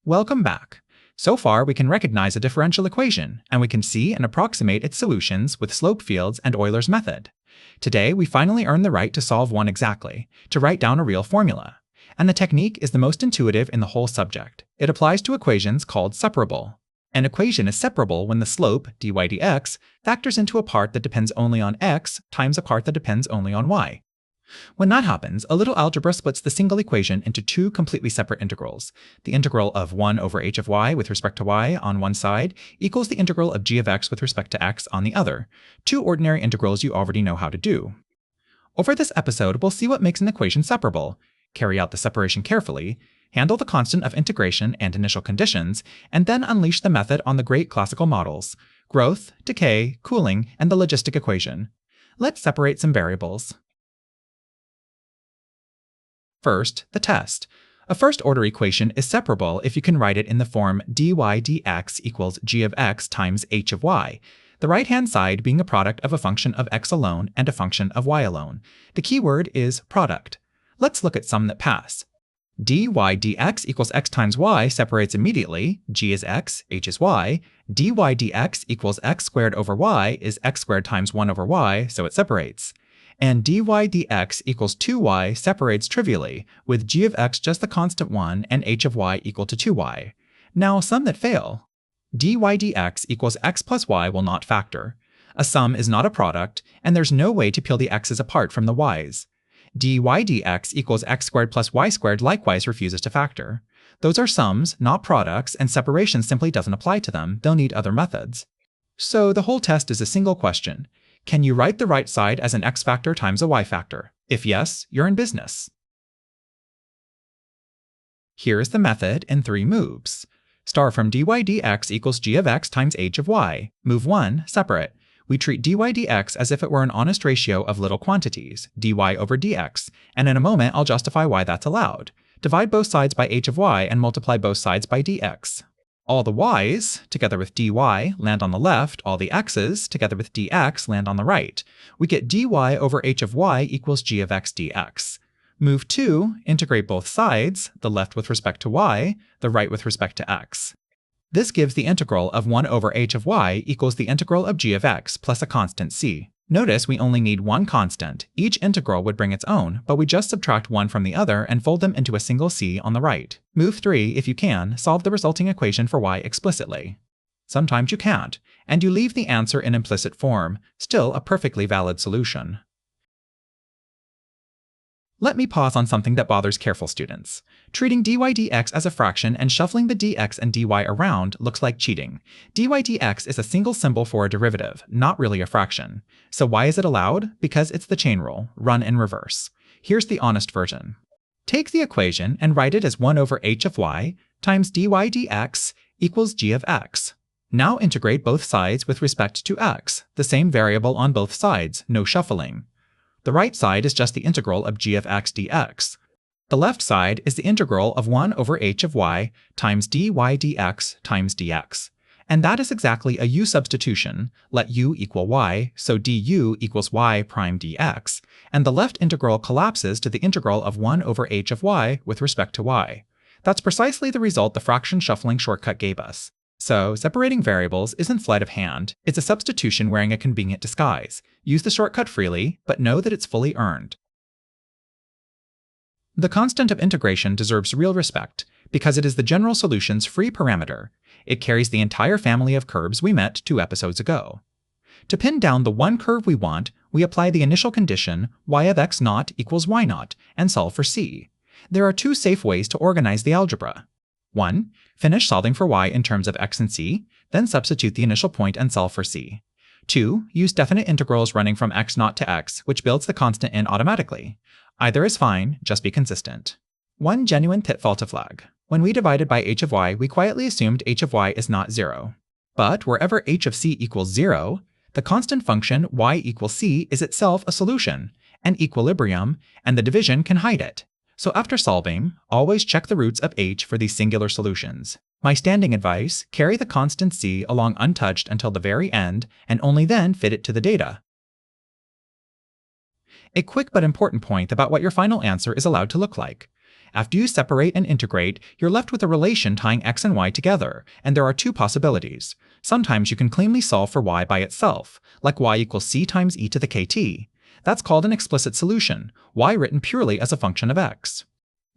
Welcome back. So far, we can recognize a differential equation, and we can see and approximate its solutions with slope fields and Euler's method. Today, we finally earn the right to solve one exactly, to write down a real formula. And the technique is the most intuitive in the whole subject. It applies to equations called separable. An equation is separable when the slope, dy dx, factors into a part that depends only on x times a part that depends only on y. When that happens, a little algebra splits the single equation into two completely separate integrals. The integral of 1 over h of y with respect to y on one side equals the integral of g of x with respect to x on the other, two ordinary integrals you already know how to do. Over this episode, we'll see what makes an equation separable, carry out the separation carefully, handle the constant of integration and initial conditions, and then unleash the method on the great classical models: growth, decay, cooling, and the logistic equation. Let's separate some variables. First, the test. A first-order equation is separable if you can write it in the form dy dx equals g of x times h of y, the right-hand side being a product of a function of x alone and a function of y alone. The key word is product. Let's look at some that pass. Dy dx equals x times y separates immediately, g is x, h is y. Dy dx equals x squared over y is x squared times 1 over y, so it separates. And dy dx equals 2y separates trivially, with g of x just the constant 1 and h of y equal to 2y. Now, some that fail. Dy dx equals x plus y will not factor. A sum is not a product, and there's no way to peel the x's apart from the y's. Dy dx equals x squared plus y squared likewise refuses to factor. Those are sums, not products, and separation simply doesn't apply to them. They'll need other methods. So the whole test is a single question. Can you write the right side as an x factor times a y factor? If yes, you're in business. Here's the method in 3 moves. Start from dy dx equals g of x times h of y. Move 1, separate. We treat dy dx as if it were an honest ratio of little quantities, dy over dx, and in a moment I'll justify why that's allowed. Divide both sides by h of y and multiply both sides by dx. All the y's, together with dy, land on the left. All the x's, together with dx, land on the right. We get dy over h of y equals g of x dx. Move 2, integrate both sides, the left with respect to y, the right with respect to x. This gives the integral of 1 over h of y equals the integral of g of x plus a constant c. Notice we only need one constant. Each integral would bring its own, but we just subtract one from the other and fold them into a single c on the right. Move 3, if you can, solve the resulting equation for y explicitly. Sometimes you can't, and you leave the answer in implicit form, still a perfectly valid solution. Let me pause on something that bothers careful students. Treating dy dx as a fraction and shuffling the dx and dy around looks like cheating. Dy dx is a single symbol for a derivative, not really a fraction. So why is it allowed? Because it's the chain rule, run in reverse. Here's the honest version. Take the equation and write it as 1 over h of y times dy dx equals g of x. Now integrate both sides with respect to x, the same variable on both sides, no shuffling. The right side is just the integral of g of x dx. The left side is the integral of 1 over h of y times dy dx times dx. And that is exactly a u substitution, let u equal y, so du equals y prime dx, and the left integral collapses to the integral of 1 over h of y with respect to y. That's precisely the result the fraction shuffling shortcut gave us. So, separating variables isn't sleight of hand, it's a substitution wearing a convenient disguise. Use the shortcut freely, but know that it's fully earned. The constant of integration deserves real respect, because it is the general solution's free parameter. It carries the entire family of curves we met 2 episodes ago. To pin down the one curve we want, we apply the initial condition y of x naught equals y naught, and solve for c. There are 2 safe ways to organize the algebra. 1. Finish solving for y in terms of x and c, then substitute the initial point and solve for c. 2. Use definite integrals running from x naught to x, which builds the constant in automatically. Either is fine, just be consistent. One genuine pitfall to flag. When we divided by h of y, we quietly assumed h of y is not 0. But wherever h of c equals 0, the constant function y equals c is itself a solution, an equilibrium, and the division can hide it. So after solving, always check the roots of h for these singular solutions. My standing advice, carry the constant c along untouched until the very end, and only then fit it to the data. A quick but important point about what your final answer is allowed to look like. After you separate and integrate, you're left with a relation tying x and y together, and there are two possibilities. Sometimes you can cleanly solve for y by itself, like y equals c times e to the kt. That's called an explicit solution, y written purely as a function of x.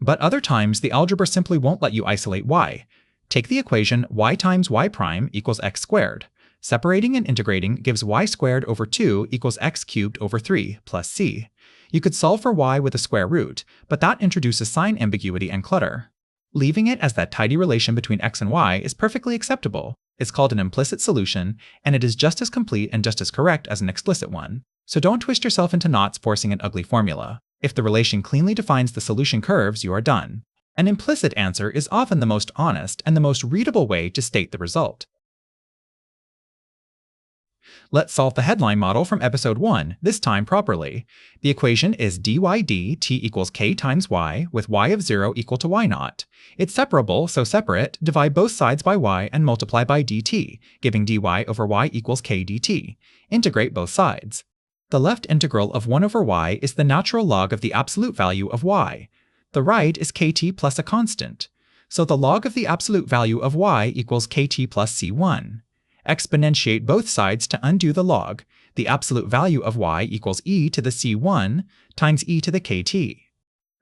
But other times, the algebra simply won't let you isolate y. Take the equation y times y prime equals x squared. Separating and integrating gives y squared over 2 equals x cubed over 3 plus c. You could solve for y with a square root, but that introduces sign ambiguity and clutter. Leaving it as that tidy relation between x and y is perfectly acceptable. It's called an implicit solution, and it is just as complete and just as correct as an explicit one. So don't twist yourself into knots forcing an ugly formula. If the relation cleanly defines the solution curves, you are done. An implicit answer is often the most honest and the most readable way to state the result. Let's solve the headline model from episode 1, this time properly. The equation is dy dt equals k times y, with y of 0 equal to y naught. It's separable, so separate, divide both sides by y and multiply by dt, giving dy over y equals k dt. Integrate both sides. The left integral of 1 over y is the natural log of the absolute value of y. The right is kt plus a constant. So the log of the absolute value of y equals kt plus c1. Exponentiate both sides to undo the log. The absolute value of y equals e to the c1 times e to the kt.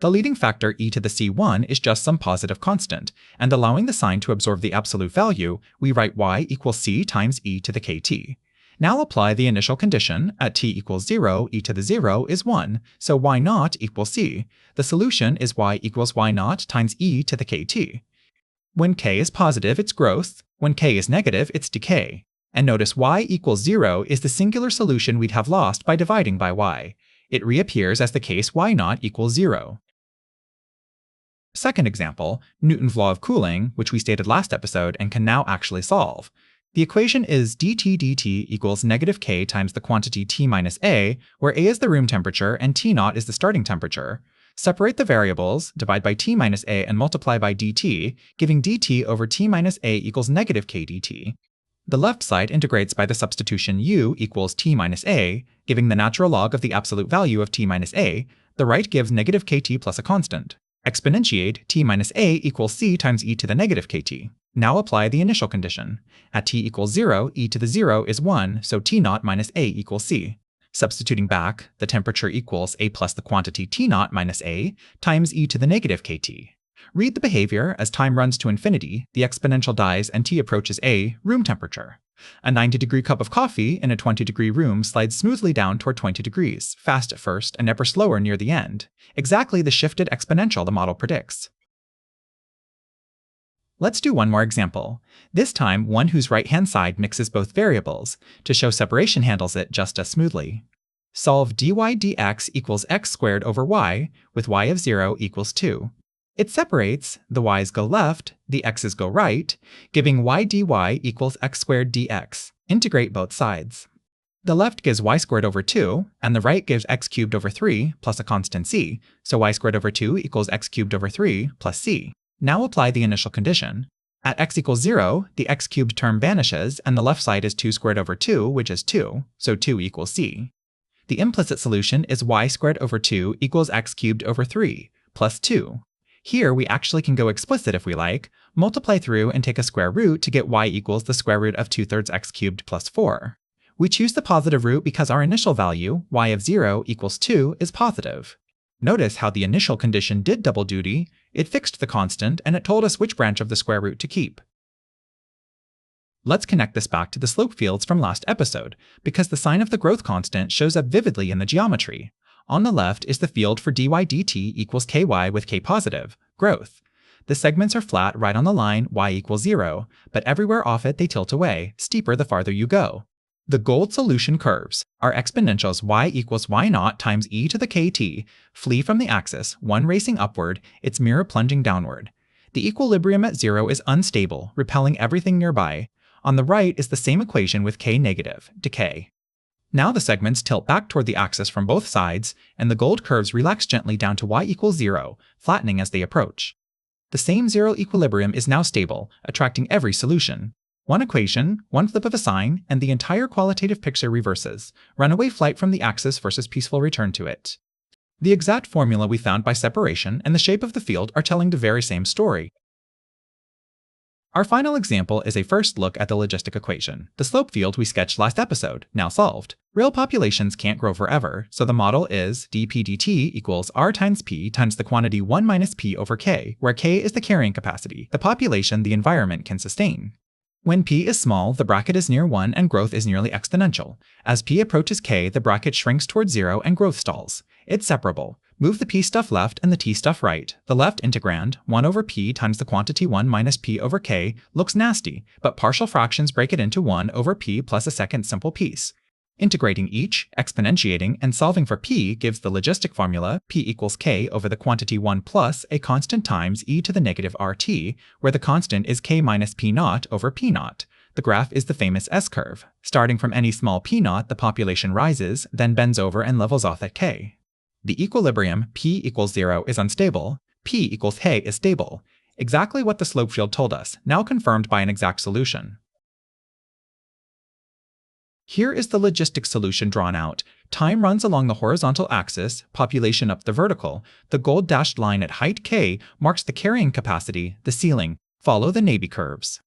The leading factor e to the c1 is just some positive constant, and allowing the sign to absorb the absolute value, we write y equals c times e to the kt. Now apply the initial condition. At t equals 0, e to the 0 is 1, so y naught equals c. The solution is y equals y naught times e to the kt. When k is positive, it's growth. When k is negative, it's decay. And notice y equals 0 is the singular solution we'd have lost by dividing by y. It reappears as the case y naught equals 0. Second example, Newton's law of cooling, which we stated last episode and can now actually solve. The equation is dt dt equals negative k times the quantity t minus a, where a is the room temperature and t naught is the starting temperature. Separate the variables, divide by t minus a and multiply by dt, giving dt over t minus a equals negative k dt. The left side integrates by the substitution u equals t minus a, giving the natural log of the absolute value of t minus a. The right gives negative kt plus a constant. Exponentiate t minus a equals c times e to the negative kt. Now apply the initial condition. At t equals 0, e to the 0 is 1, so t naught minus a equals c. Substituting back, the temperature equals a plus the quantity t naught minus a times e to the negative kt. Read the behavior. As time runs to infinity, the exponential dies and t approaches a, room temperature. A 90-degree cup of coffee in a 20-degree room slides smoothly down toward 20 degrees, fast at first and ever slower near the end. Exactly the shifted exponential the model predicts. Let's do one more example, this time one whose right-hand side mixes both variables, to show separation handles it just as smoothly. Solve dy dx equals x squared over y, with y of 0 equals 2. It separates, the y's go left, the x's go right, giving y dy equals x squared dx. Integrate both sides. The left gives y squared over 2, and the right gives x cubed over 3 plus a constant c, so y squared over 2 equals x cubed over 3 plus c. Now apply the initial condition. At x equals 0, the x cubed term vanishes, and the left side is 2 squared over 2, which is 2, so 2 equals c. The implicit solution is y squared over 2 equals x cubed over 3, plus 2. Here we actually can go explicit if we like, multiply through and take a square root to get y equals the square root of 2/3 x cubed plus 4. We choose the positive root because our initial value, y of 0 equals 2, is positive. Notice how the initial condition did double duty. It fixed the constant, and it told us which branch of the square root to keep. Let's connect this back to the slope fields from last episode, because the sign of the growth constant shows up vividly in the geometry. On the left is the field for dy dt equals ky with k positive, growth. The segments are flat right on the line y equals 0, but everywhere off it they tilt away, steeper the farther you go. The gold solution curves, our exponentials y equals y naught times e to the kt, flee from the axis, one racing upward, its mirror plunging downward. The equilibrium at 0 is unstable, repelling everything nearby. On the right is the same equation with k negative, decay. Now the segments tilt back toward the axis from both sides, and the gold curves relax gently down to y equals 0, flattening as they approach. The same zero equilibrium is now stable, attracting every solution. One equation, one flip of a sign, and the entire qualitative picture reverses. Runaway flight from the axis versus peaceful return to it. The exact formula we found by separation and the shape of the field are telling the very same story. Our final example is a first look at the logistic equation, the slope field we sketched last episode, now solved. Real populations can't grow forever, so the model is dp dt equals r times p times the quantity 1 minus p over k, where k is the carrying capacity, the population the environment can sustain. When p is small, the bracket is near 1 and growth is nearly exponential. As p approaches k, the bracket shrinks towards 0 and growth stalls. It's separable. Move the p stuff left and the t stuff right. The left integrand, 1 over p times the quantity 1 minus p over k, looks nasty, but partial fractions break it into 1 over p plus a second simple piece. Integrating each, exponentiating, and solving for p gives the logistic formula p equals k over the quantity 1 plus a constant times e to the negative rt, where the constant is k minus p naught over p naught. The graph is the famous S-curve. Starting from any small p naught, the population rises, then bends over and levels off at k. The equilibrium p equals 0 is unstable, p equals k is stable. Exactly what the slope field told us, now confirmed by an exact solution. Here is the logistic solution drawn out. Time runs along the horizontal axis, population up the vertical. The gold dashed line at height k marks the carrying capacity, the ceiling. Follow the navy curves.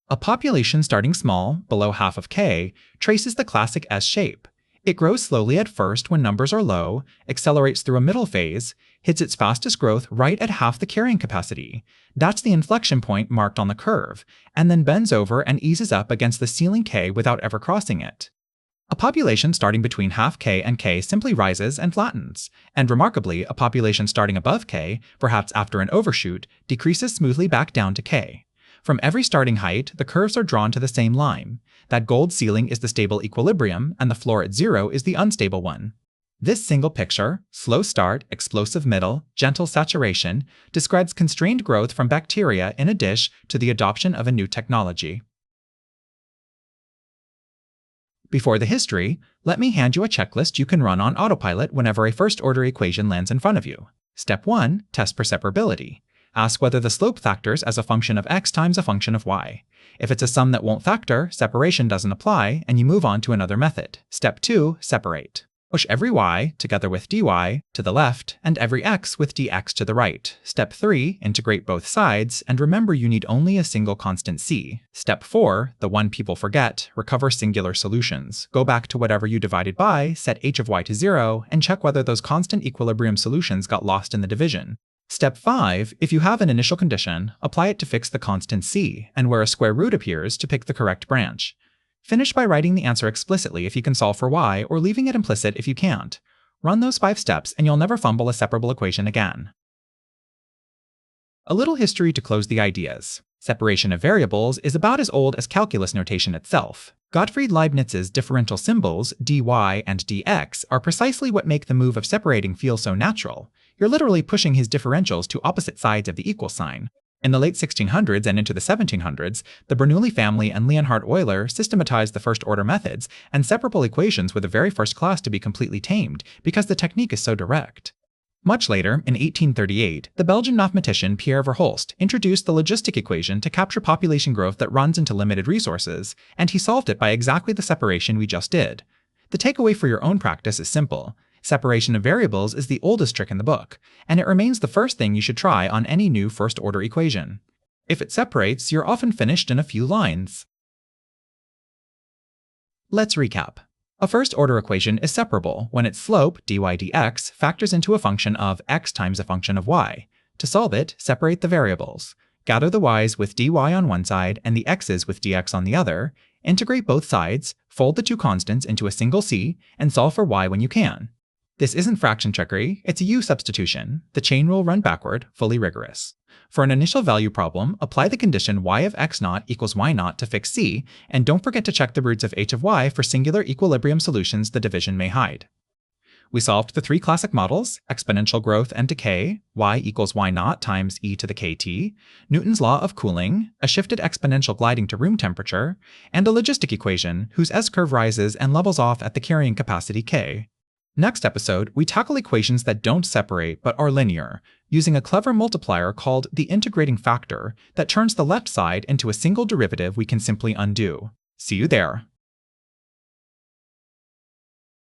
A population starting small, below half of k, traces the classic S shape. It grows slowly at first when numbers are low, accelerates through a middle phase, hits its fastest growth right at half the carrying capacity. That's the inflection point marked on the curve, and then bends over and eases up against the ceiling k without ever crossing it. A population starting between half k and k simply rises and flattens, and remarkably, a population starting above k, perhaps after an overshoot, decreases smoothly back down to k. From every starting height, the curves are drawn to the same line. That gold ceiling is the stable equilibrium, and the floor at 0 is the unstable one. This single picture, slow start, explosive middle, gentle saturation, describes constrained growth from bacteria in a dish to the adoption of a new technology. Before the history, let me hand you a checklist you can run on autopilot whenever a first-order equation lands in front of you. Step 1. Test for separability. Ask whether the slope factors as a function of x times a function of y. If it's a sum that won't factor, separation doesn't apply, and you move on to another method. Step 2. Separate. Push every y, together with dy, to the left, and every x with dx to the right. Step 3. Integrate both sides, and remember you need only a single constant c. Step 4. The one people forget, recover singular solutions. Go back to whatever you divided by, set h of y to 0, and check whether those constant equilibrium solutions got lost in the division. Step 5. If you have an initial condition, apply it to fix the constant c, and where a square root appears, to pick the correct branch. Finish by writing the answer explicitly if you can solve for y, or leaving it implicit if you can't. Run those 5 steps and you'll never fumble a separable equation again. A little history to close the ideas. Separation of variables is about as old as calculus notation itself. Gottfried Leibniz's differential symbols, dy and dx, are precisely what make the move of separating feel so natural. You're literally pushing his differentials to opposite sides of the equal sign. In the late 1600s and into the 1700s, the Bernoulli family and Leonhard Euler systematized the first-order methods, and separable equations were the very first class to be completely tamed, because the technique is so direct. Much later, in 1838, the Belgian mathematician Pierre Verhulst introduced the logistic equation to capture population growth that runs into limited resources, and he solved it by exactly the separation we just did. The takeaway for your own practice is simple. Separation of variables is the oldest trick in the book, and it remains the first thing you should try on any new first-order equation. If it separates, you're often finished in a few lines. Let's recap. A first-order equation is separable when its slope, dy dx, factors into a function of x times a function of y. To solve it, separate the variables. Gather the y's with dy on one side and the x's with dx on the other, integrate both sides, fold the two constants into a single c, and solve for y when you can. This isn't fraction trickery, it's a u substitution. The chain rule run backward, fully rigorous. For an initial value problem, apply the condition y of x naught equals y naught to fix c, and don't forget to check the roots of h of y for singular equilibrium solutions the division may hide. We solved the 3 classic models, exponential growth and decay, y equals y naught times e to the kt, Newton's law of cooling, a shifted exponential gliding to room temperature, and a logistic equation whose S-curve rises and levels off at the carrying capacity k. Next episode, we tackle equations that don't separate but are linear, using a clever multiplier called the integrating factor that turns the left side into a single derivative we can simply undo. See you there!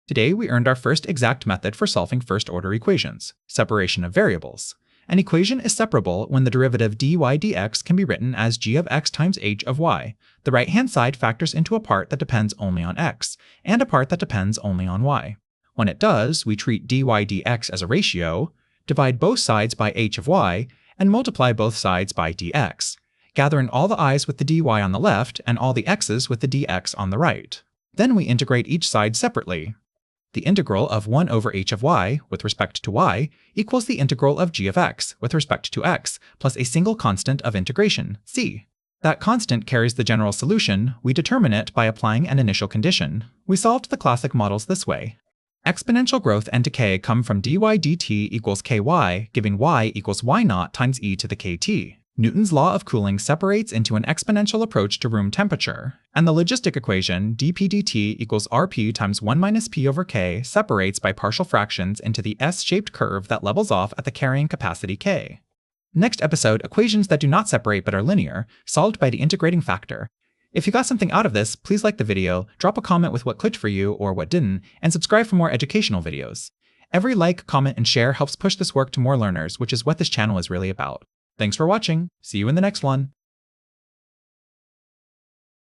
Today we earned our first exact method for solving first-order equations, separation of variables. An equation is separable when the derivative dy dx can be written as g of x times h of y. The right-hand side factors into a part that depends only on x, and a part that depends only on y. When it does, we treat dy dx as a ratio, divide both sides by h of y, and multiply both sides by dx, gathering all the i's with the dy on the left and all the x's with the dx on the right. Then we integrate each side separately. The integral of 1 over h of y, with respect to y, equals the integral of g of x, with respect to x, plus a single constant of integration, c. That constant carries the general solution. We determine it by applying an initial condition. We solved the classic models this way. Exponential growth and decay come from dy dt equals ky, giving y equals y naught times e to the kt. Newton's law of cooling separates into an exponential approach to room temperature, and the logistic equation dp dt equals rp times 1 minus p over k separates by partial fractions into the S-shaped curve that levels off at the carrying capacity k. Next episode, equations that do not separate but are linear, solved by the integrating factor. If you got something out of this, please like the video, drop a comment with what clicked for you or what didn't, and subscribe for more educational videos. Every like, comment, and share helps push this work to more learners, which is what this channel is really about. Thanks for watching. See you in the next one.